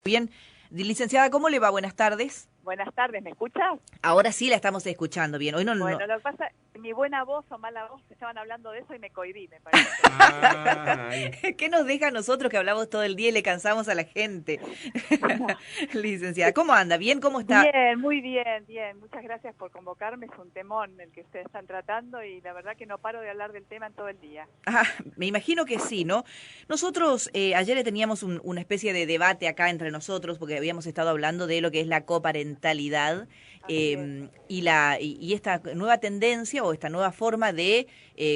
Bien, licenciada, ¿cómo le va? Buenas tardes. Buenas tardes, ¿me escuchas? Ahora sí la estamos escuchando bien. Hoy no. Bueno, lo que pasa, mi buena voz o mala voz, estaban hablando de eso y me cohibí, me parece. ¿Qué nos deja a nosotros que hablamos todo el día y le cansamos a la gente? Licenciada, ¿cómo anda? ¿Bien? ¿Cómo está? Bien, muy bien, bien. Muchas gracias por convocarme. Es un temón el que ustedes están tratando y la verdad que no paro de hablar del tema en todo el día. Ah, me imagino que sí, ¿no? Nosotros ayer le teníamos una especie de debate acá entre nosotros porque habíamos estado hablando de lo que es la coparentalidad Así es. y esta nueva tendencia o esta nueva forma de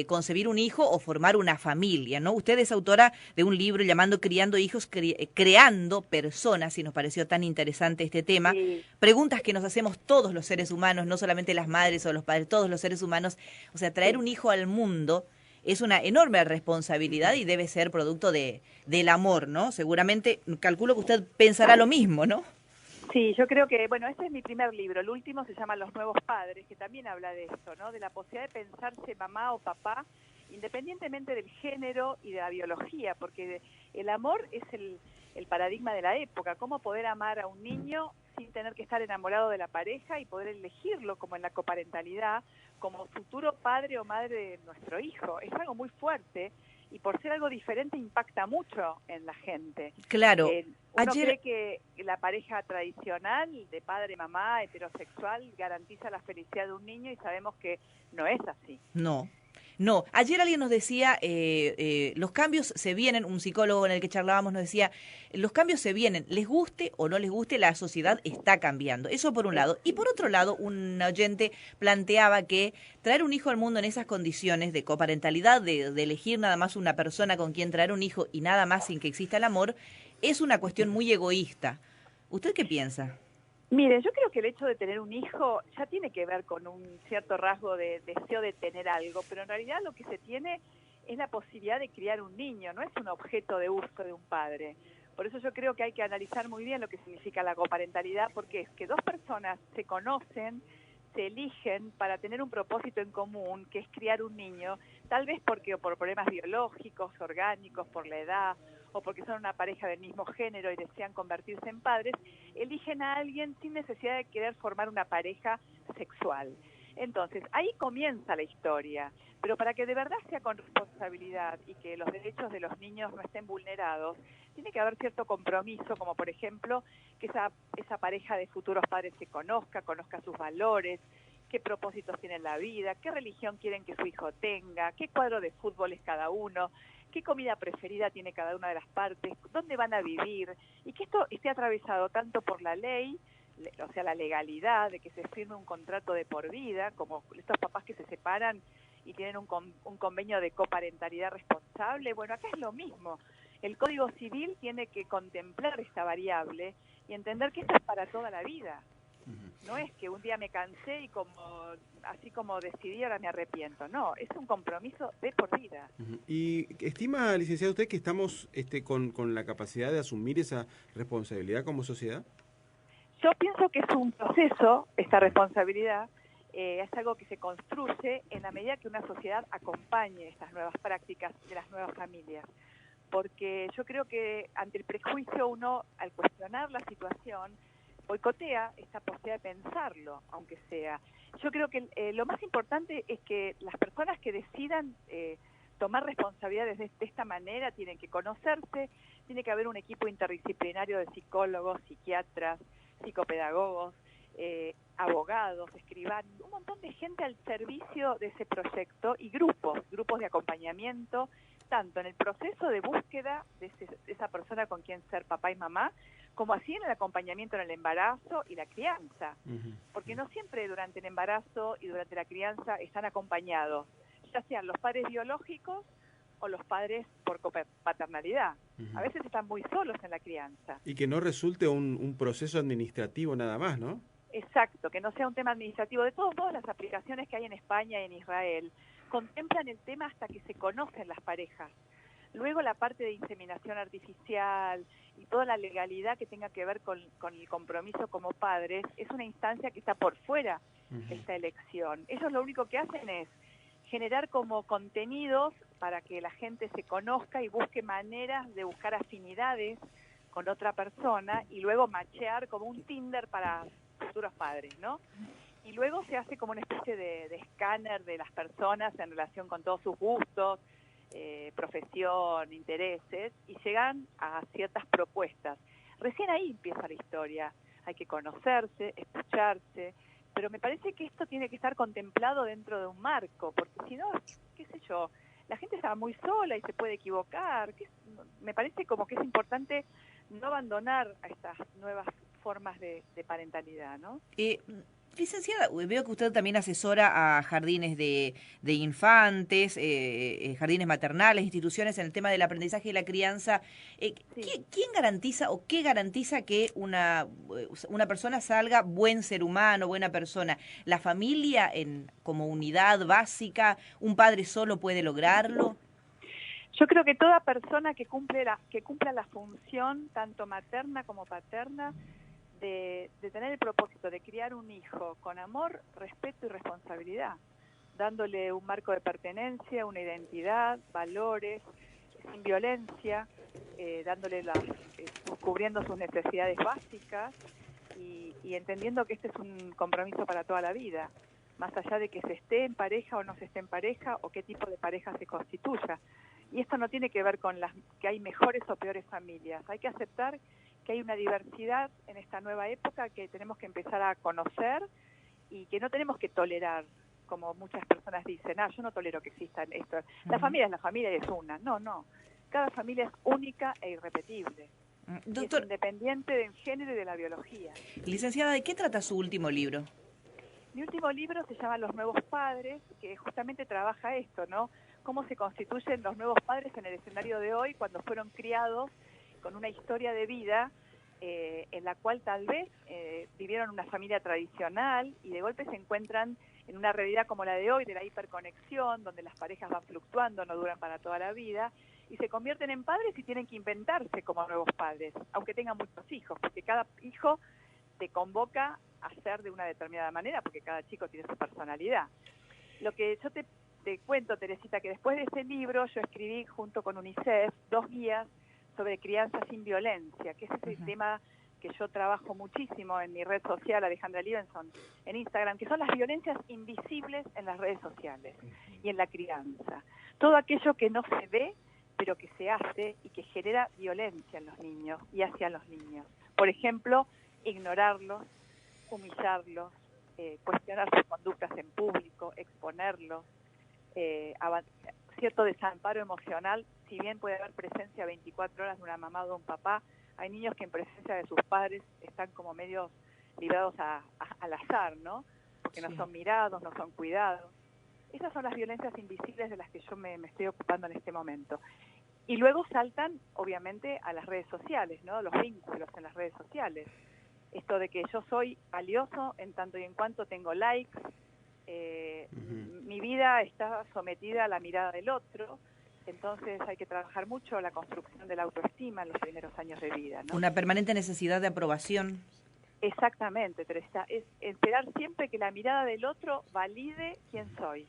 concebir un hijo o formar una familia, ¿no? Usted es autora de un libro llamado Criando hijos, creando personas, y nos pareció tan interesante este tema. Sí. Preguntas que nos hacemos todos los seres humanos, no solamente las madres o los padres, todos los seres humanos. O sea, traer Sí. un hijo al mundo es una enorme responsabilidad y debe ser producto del amor, ¿no? Seguramente, calculo que usted pensará lo mismo, ¿no? Sí, yo creo que, bueno, este es mi primer libro. El último se llama Los Nuevos Padres, que también habla de esto, ¿no? De la posibilidad de pensarse mamá o papá, independientemente del género y de la biología, porque el amor es el paradigma de la época. Cómo poder amar a un niño sin tener que estar enamorado de la pareja y poder elegirlo como en la coparentalidad, como futuro padre o madre de nuestro hijo. Es algo muy fuerte y por ser algo diferente impacta mucho en la gente. Claro. Uno Ayer, cree que la pareja tradicional de padre-mamá, heterosexual, garantiza la felicidad de un niño y sabemos que no es así. no. No, ayer alguien nos decía, los cambios se vienen, un psicólogo en el que charlábamos nos decía, los cambios se vienen, les guste o no les guste, la sociedad está cambiando. Eso por un lado. Y por otro lado, un oyente planteaba que traer un hijo al mundo en esas condiciones de coparentalidad, de elegir nada más una persona con quien traer un hijo y nada más sin que exista el amor, es una cuestión muy egoísta. ¿Usted qué piensa? Mire, yo creo que el hecho de tener un hijo ya tiene que ver con un cierto rasgo de deseo de tener algo, pero en realidad lo que se tiene es la posibilidad de criar un niño, no es un objeto de uso de un padre. Por eso yo creo que hay que analizar muy bien lo que significa la coparentalidad, porque es que dos personas se conocen, se eligen para tener un propósito en común, que es criar un niño, tal vez porque o por problemas biológicos, orgánicos, por la edad, o porque son una pareja del mismo género y desean convertirse en padres, eligen a alguien sin necesidad de querer formar una pareja sexual. Entonces, ahí comienza la historia, pero para que de verdad sea con responsabilidad y que los derechos de los niños no estén vulnerados, tiene que haber cierto compromiso, como por ejemplo que esa pareja de futuros padres se conozca sus valores, qué propósitos tiene en la vida, qué religión quieren que su hijo tenga, qué cuadro de fútbol es cada uno, qué comida preferida tiene cada una de las partes, dónde van a vivir, y que esto esté atravesado tanto por la ley, o sea, la legalidad de que se firme un contrato de por vida, como estos papás que se separan y tienen un convenio de coparentalidad responsable. Bueno, acá es lo mismo. El Código Civil tiene que contemplar esta variable y entender que esto es para toda la vida. No es que un día me cansé y así como decidí ahora me arrepiento. No, es un compromiso de por vida. ¿Y estima, licenciado, usted que estamos con la capacidad de asumir esa responsabilidad como sociedad? Yo pienso que es un proceso, esta responsabilidad, es algo que se construye en la medida que una sociedad acompañe estas nuevas prácticas de las nuevas familias. Porque yo creo que ante el prejuicio uno, al cuestionar la situación, boicotea esta posibilidad de pensarlo, aunque sea. Yo creo que lo más importante es que las personas que decidan tomar responsabilidades de esta manera tienen que conocerse, tiene que haber un equipo interdisciplinario de psicólogos, psiquiatras, psicopedagogos, abogados, escribanos, un montón de gente al servicio de ese proyecto y grupos de acompañamiento, tanto en el proceso de búsqueda de esa persona con quien ser papá y mamá, como así en el acompañamiento en el embarazo y la crianza, porque no siempre durante el embarazo y durante la crianza están acompañados, ya sean los padres biológicos o los padres por paternalidad. A veces están muy solos en la crianza. Y que no resulte un proceso administrativo nada más, ¿no? Exacto, que no sea un tema administrativo. De todos modos, las aplicaciones que hay en España y en Israel contemplan el tema hasta que se conocen las parejas. Luego la parte de inseminación artificial y toda la legalidad que tenga que ver con el compromiso como padres es una instancia que está por fuera de esta elección. Ellos lo único que hacen es generar como contenidos para que la gente se conozca y busque maneras de buscar afinidades con otra persona y luego machear como un Tinder para futuros padres, ¿no? Y luego se hace como una especie de escáner de las personas en relación con todos sus gustos, profesión, intereses, y llegan a ciertas propuestas. Recién ahí empieza la historia. Hay que conocerse, escucharse, pero me parece que esto tiene que estar contemplado dentro de un marco, porque si no, qué sé yo, la gente está muy sola y se puede equivocar. Me parece como que es importante no abandonar a estas nuevas formas de parentalidad, ¿no? Licenciada, veo que usted también asesora a jardines de infantes, jardines maternales, instituciones en el tema del aprendizaje y la crianza. Sí. ¿Quién garantiza o qué garantiza que una persona salga buen ser humano, buena persona? ¿La familia como unidad básica? ¿Un padre solo puede lograrlo? Yo creo que toda persona que cumpla la función, tanto materna como paterna, de tener el propósito de criar un hijo con amor, respeto y responsabilidad, dándole un marco de pertenencia, una identidad, valores, sin violencia, cubriendo sus necesidades básicas y entendiendo que este es un compromiso para toda la vida, más allá de que se esté en pareja o no se esté en pareja o qué tipo de pareja se constituya. Y esto no tiene que ver con que hay mejores o peores familias. Hay que aceptar que hay una diversidad en esta nueva época que tenemos que empezar a conocer y que no tenemos que tolerar, como muchas personas dicen, yo no tolero que existan esto. La familia es la familia y es una. No. Cada familia es única e irrepetible. Doctor, es independiente del género y de la biología. Licenciada, ¿de qué trata su último libro? Mi último libro se llama Los Nuevos Padres, que justamente trabaja esto, ¿no? Cómo se constituyen los nuevos padres en el escenario de hoy cuando fueron criados con una historia de vida en la cual tal vez vivieron una familia tradicional y de golpe se encuentran en una realidad como la de hoy, de la hiperconexión, donde las parejas van fluctuando, no duran para toda la vida, y se convierten en padres y tienen que inventarse como nuevos padres, aunque tengan muchos hijos, porque cada hijo te convoca a ser de una determinada manera, porque cada chico tiene su personalidad. Lo que yo te cuento, Teresita, que después de ese libro yo escribí junto con UNICEF 2 guías sobre crianza sin violencia, que es ese tema que yo trabajo muchísimo en mi red social, Alejandra Libenson, en Instagram, que son las violencias invisibles en las redes sociales y en la crianza. Todo aquello que no se ve, pero que se hace y que genera violencia en los niños y hacia los niños. Por ejemplo, ignorarlos, humillarlos, cuestionar sus conductas en público, exponerlos, cierto desamparo emocional. Si bien puede haber presencia 24 horas de una mamá o de un papá, hay niños que en presencia de sus padres están como medio librados al azar, ¿no? Porque no son mirados, no son cuidados. Esas son las violencias invisibles de las que yo me estoy ocupando en este momento. Y luego saltan, obviamente, a las redes sociales, ¿no? Los vínculos en las redes sociales. Esto de que yo soy valioso en tanto y en cuanto tengo likes, mi vida está sometida a la mirada del otro, entonces hay que trabajar mucho la construcción de la autoestima en los primeros años de vida, ¿no? Una permanente necesidad de aprobación. Exactamente, Teresa, es esperar siempre que la mirada del otro valide quién soy.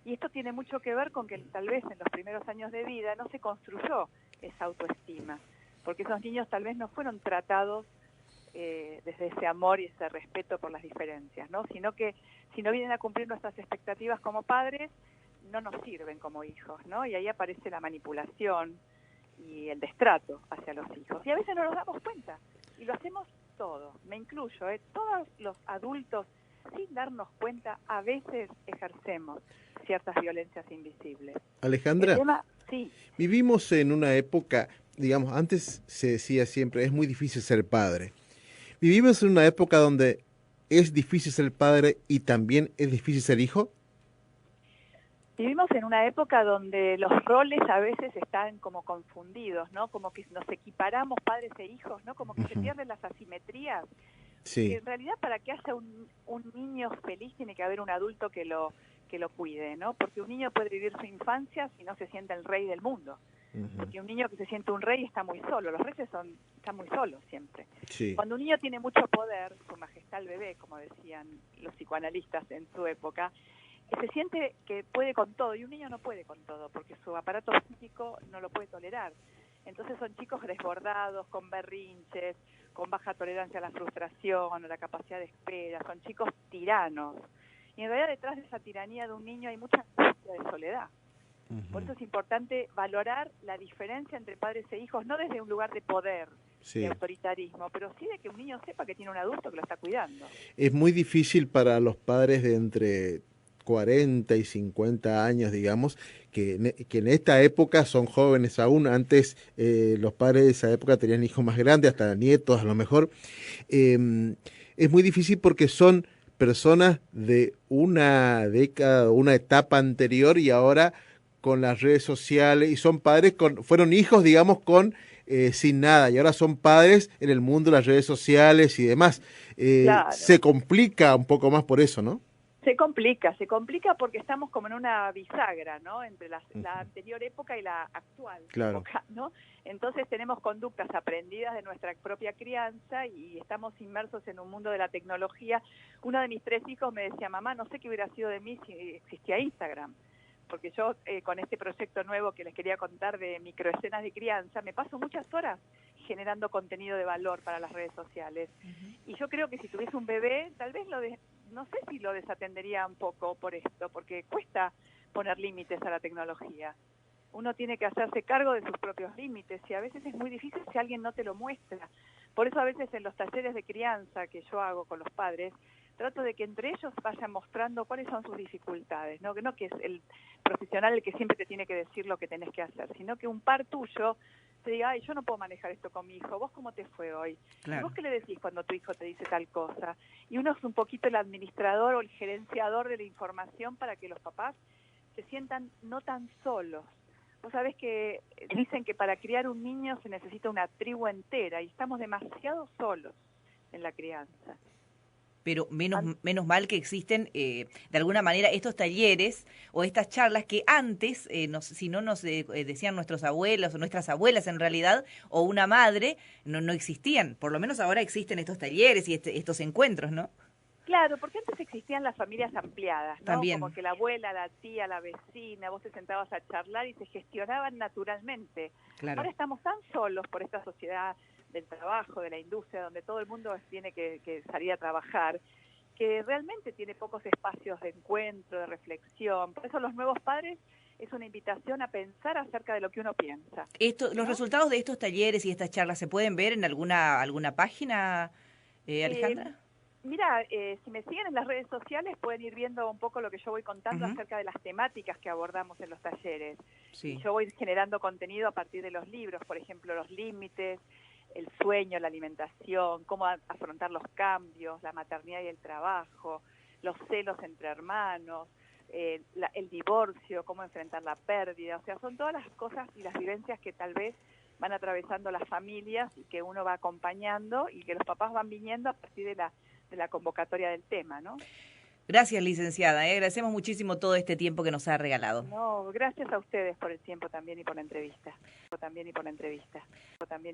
Y esto tiene mucho que ver con que tal vez en los primeros años de vida no se construyó esa autoestima, porque esos niños tal vez no fueron tratados desde ese amor y ese respeto por las diferencias, ¿no? Sino que si no vienen a cumplir nuestras expectativas como padres, no nos sirven como hijos, ¿no? Y ahí aparece la manipulación y el destrato hacia los hijos. Y a veces no nos damos cuenta, y lo hacemos todos, me incluyo, todos los adultos, sin darnos cuenta, a veces ejercemos ciertas violencias invisibles. Alejandra, sí. Vivimos en una época, digamos, antes se decía siempre, es muy difícil ser padre. ¿Vivimos en una época donde es difícil ser padre y también es difícil ser hijo? Vivimos en una época donde los roles a veces están como confundidos, ¿no? Como que nos equiparamos padres e hijos, ¿no? Como que se pierden las asimetrías. Sí. Que en realidad para que haya un niño feliz tiene que haber un adulto que lo cuide, ¿no? Porque un niño puede vivir su infancia si no se siente el rey del mundo. Porque un niño que se siente un rey está muy solo, los reyes están muy solos siempre. Sí. Cuando un niño tiene mucho poder, su majestad el bebé, como decían los psicoanalistas en su época, se siente que puede con todo, y un niño no puede con todo, porque su aparato psíquico no lo puede tolerar. Entonces son chicos desbordados, con berrinches, con baja tolerancia a la frustración, a la capacidad de espera, son chicos tiranos. Y en realidad detrás de esa tiranía de un niño hay mucha angustia de soledad. Por eso es importante valorar la diferencia entre padres e hijos, no desde un lugar de poder, de autoritarismo, pero sí de que un niño sepa que tiene un adulto que lo está cuidando. Es muy difícil para los padres de entre 40 y 50 años, digamos, que en esta época son jóvenes aún. Antes los padres de esa época tenían hijos más grandes, hasta nietos a lo mejor. Es muy difícil porque son personas de una década, una etapa anterior y ahora con las redes sociales, y son padres fueron hijos, digamos, sin nada, y ahora son padres en el mundo de las redes sociales y demás. Claro. Se complica un poco más por eso, ¿no? Se complica porque estamos como en una bisagra, ¿no? Entre la anterior época y la actual época, ¿no? Entonces tenemos conductas aprendidas de nuestra propia crianza y estamos inmersos en un mundo de la tecnología. Uno de mis 3 hijos me decía, mamá, no sé qué hubiera sido de mí si existía Instagram. Porque yo con este proyecto nuevo que les quería contar de microescenas de crianza, me paso muchas horas generando contenido de valor para las redes sociales. Y yo creo que si tuviese un bebé, tal vez no sé si lo desatendería un poco por esto, porque cuesta poner límites a la tecnología. Uno tiene que hacerse cargo de sus propios límites y a veces es muy difícil si alguien no te lo muestra. Por eso a veces en los talleres de crianza que yo hago con los padres, trato de que entre ellos vayan mostrando cuáles son sus dificultades, no que es el profesional el que siempre te tiene que decir lo que tenés que hacer, sino que un par tuyo te diga, ay, yo no puedo manejar esto con mi hijo, ¿vos cómo te fue hoy? Claro. ¿Y vos qué le decís cuando tu hijo te dice tal cosa? Y uno es un poquito el administrador o el gerenciador de la información para que los papás se sientan no tan solos. Vos sabés que dicen que para criar un niño se necesita una tribu entera y estamos demasiado solos en la crianza. Pero menos mal que existen de alguna manera estos talleres o estas charlas que antes, si no nos decían nuestros abuelos o nuestras abuelas en realidad, o una madre, no existían. Por lo menos ahora existen estos talleres y estos encuentros, ¿no? Claro, porque antes existían las familias ampliadas, ¿no? También. Como que la abuela, la tía, la vecina, vos te sentabas a charlar y se gestionaban naturalmente. Claro. Ahora estamos tan solos por esta sociedad del trabajo, de la industria, donde todo el mundo tiene que salir a trabajar, que realmente tiene pocos espacios de encuentro, de reflexión. Por eso los nuevos padres es una invitación a pensar acerca de lo que uno piensa. ¿Los resultados de estos talleres y estas charlas se pueden ver en alguna página, Alejandra? Mira, si me siguen en las redes sociales pueden ir viendo un poco lo que yo voy contando acerca de las temáticas que abordamos en los talleres. Sí. Y yo voy generando contenido a partir de los libros, por ejemplo, los límites, el sueño, la alimentación, cómo afrontar los cambios, la maternidad y el trabajo, los celos entre hermanos, el divorcio, cómo enfrentar la pérdida. O sea, son todas las cosas y las vivencias que tal vez van atravesando las familias y que uno va acompañando y que los papás van viniendo a partir de la convocatoria del tema, ¿no? Gracias, licenciada. Agradecemos muchísimo todo este tiempo que nos ha regalado. No, gracias a ustedes por el tiempo también y por la entrevista.